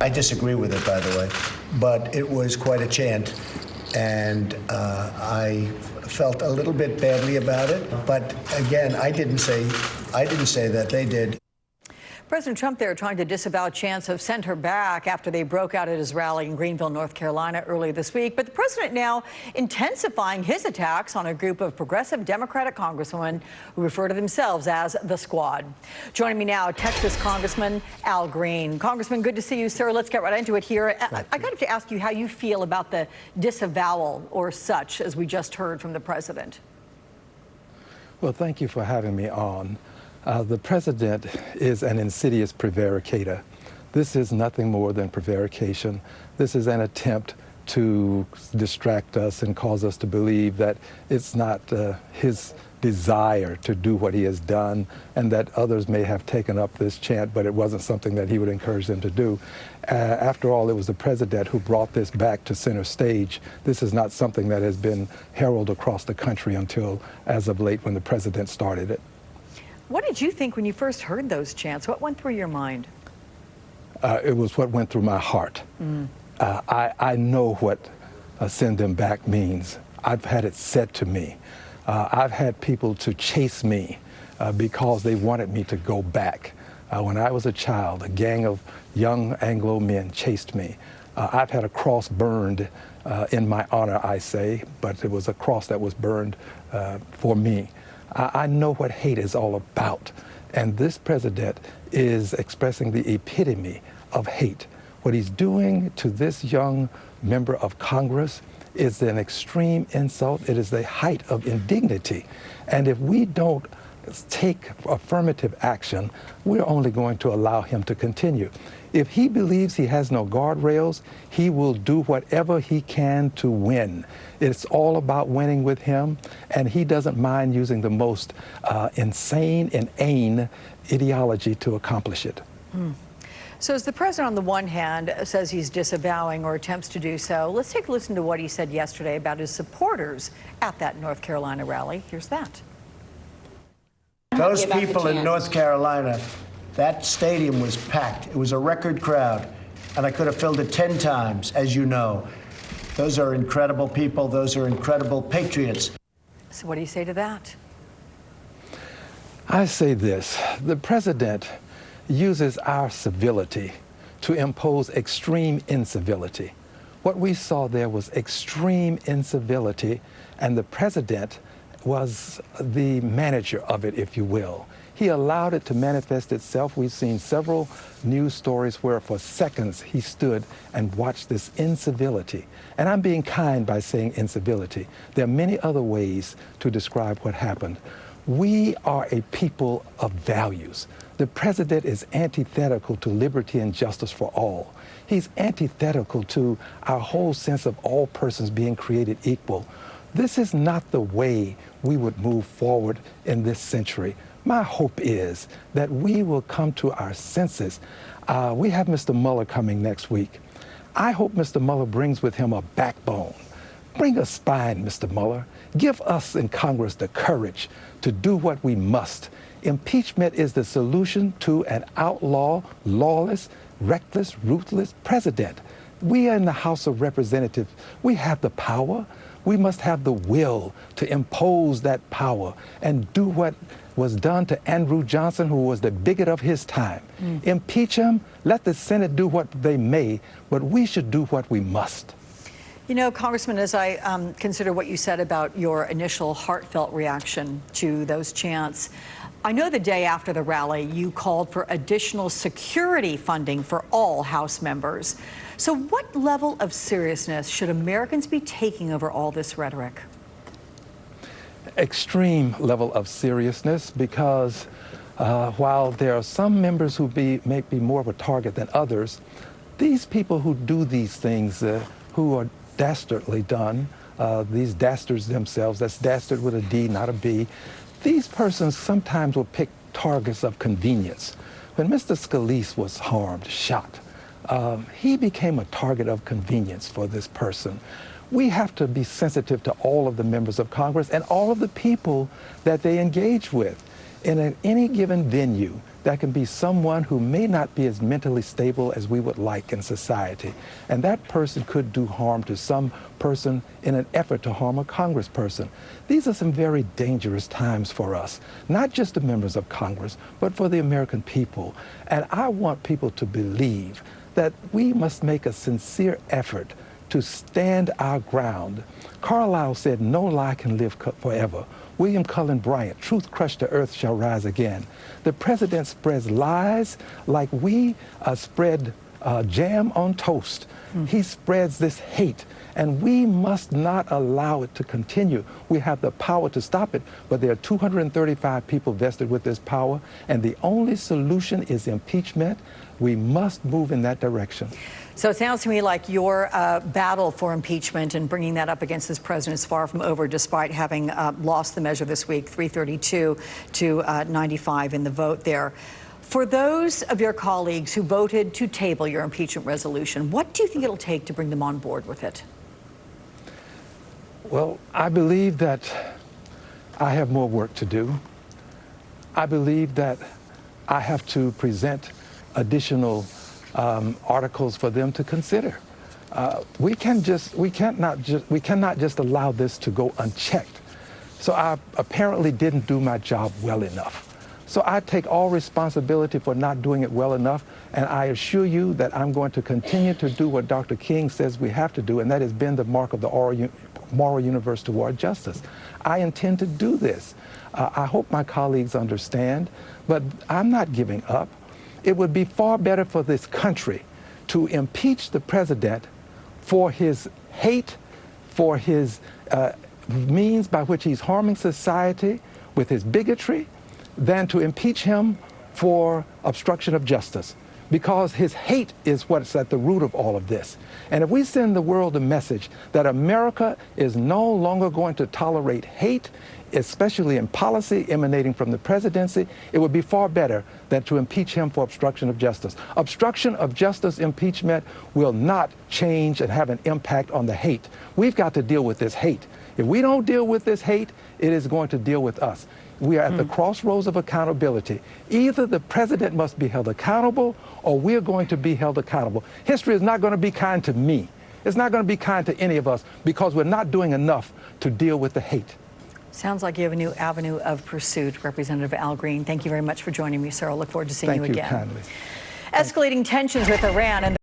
I disagree with it, by the way, but it was quite a chant, and I felt a little bit badly about it. But again, I didn't say that, they did. President Trump there trying to disavow chants of "send her back" after they broke out at his rally in Greenville, North Carolina earlier this week. But the president now intensifying his attacks on a group of progressive Democratic congresswomen who refer to themselves as the Squad. Joining me now, Texas Congressman Al Green. Congressman, good to see you, sir. Let's get right into it here. I got to ask you how you feel about the disavowal or such, as we just heard from the president. Well, thank you for having me on. The president is an insidious prevaricator. This is nothing more than prevarication. This is an attempt to distract us and cause us to believe that it's not his desire to do what he has done, and that others may have taken up this chant, but it wasn't something that he would encourage them to do. After all, it was the president who brought this back to center stage. This is not something that has been heralded across the country until as of late when the president started it. What did you think when you first heard those chants? What went through your mind? It was what went through my heart. I know what send them back means. I've had it said to me. I've had people to chase me because they wanted me to go back. When I was a child, a gang of young Anglo men chased me. I've had a cross burned in my honor, I say, but it was a cross that was burned for me. I know what hate is all about, and this president is expressing the epitome of hate. What he's doing to this young member of Congress is an extreme insult. It is the height of indignity, and if we don't take affirmative action, we're only going to allow him to continue. If he believes he has no guardrails, he will do whatever he can to win. It's all about winning with him, and he doesn't mind using the most insane, inane ideology to accomplish it. So as the president on the one hand says he's disavowing or attempts to do so, let's take a listen to what he said yesterday about his supporters at that North Carolina rally. Here's that. Those people in North Carolina, that stadium was packed. It was a record crowd, and I could have filled it 10 times, as you know. Those are incredible people. Those are incredible patriots. So what do you say to that? I say this: the president uses our civility to impose extreme incivility. What we saw there was extreme incivility, and the president was the manager of it, if you will. He allowed it to manifest itself. We've seen several news stories where for seconds he stood and watched this incivility. And I'm being kind by saying incivility. There are many other ways to describe what happened. We are a people of values. The president is antithetical to liberty and justice for all. He's antithetical to our whole sense of all persons being created equal. This is not the way we would move forward in this century. My hope is that we will come to our senses. We have Mr. Mueller coming next week. I hope Mr. Mueller brings with him a backbone. Bring a spine, Mr. Mueller. Give us in Congress the courage to do what we must. Impeachment is the solution to an outlaw, lawless, reckless, ruthless president. We are in the House of Representatives. We have the power. We must have the will to impose that power and do what was done to Andrew Johnson, who was the bigot of his time. Impeach him, let the Senate do what they may, but we should do what we must. You know, Congressman, as I consider what you said about your initial heartfelt reaction to those chants, I know the day after the rally you called for additional security funding for all House members. So what level of seriousness should Americans be taking over all this rhetoric? Extreme level of seriousness, because while there are some members who may be more of a target than others, these people who do these things, who are dastardly done, these dastards themselves, that's dastard with a D, not a B, these persons sometimes will pick targets of convenience. When Mr. Scalise was harmed, shot, he became a target of convenience for this person. We have to be sensitive to all of the members of Congress and all of the people that they engage with. In any given venue, that can be someone who may not be as mentally stable as we would like in society. And that person could do harm to some person in an effort to harm a congressperson. These are some very dangerous times for us, not just the members of Congress, but for the American people. And I want people to believe that we must make a sincere effort to stand our ground. Carlyle said, "No lie can live forever." William Cullen Bryant, "Truth crushed to earth shall rise again." The president spreads lies like we spread jam on toast. He spreads this hate, and we must not allow it to continue. We have the power to stop it, but there are 235 people vested with this power, and the only solution is impeachment. We must move in that direction. So it sounds to me like your battle for impeachment and bringing that up against this president is far from over, despite having lost the measure this week, 332 to 95 in the vote there. For those of your colleagues who voted to table your impeachment resolution, what do you think it'll take to bring them on board with it? Well, I believe that I have more work to do. I believe that I have to present additional articles for them to consider. We cannot just allow this to go unchecked. So I apparently didn't do my job well enough. So I take all responsibility for not doing it well enough, and I assure you that I'm going to continue to do what Dr. King says we have to do, and that has been the mark of the moral universe toward justice. I intend to do this. I hope my colleagues understand, but I'm not giving up. It would be far better for this country to impeach the president for his hate, for his means by which he's harming society with his bigotry, than to impeach him for obstruction of justice, because his hate is what's at the root of all of this. And if we send the world a message that America is no longer going to tolerate hate, especially in policy emanating from the presidency, it would be far better than to impeach him for obstruction of justice. Obstruction of justice impeachment will not change and have an impact on the hate. We've got to deal with this hate. If we don't deal with this hate, it is going to deal with us. We are at the crossroads of accountability. Either the president must be held accountable, or we're going to be held accountable. History is not going to be kind to me. It's not going to be kind to any of us, because we're not doing enough to deal with the hate. Sounds like you have a new avenue of pursuit. Representative Al Green, thank you very much for joining me, sir. I look forward to seeing you again. Thank you kindly. Escalating tensions with Iran and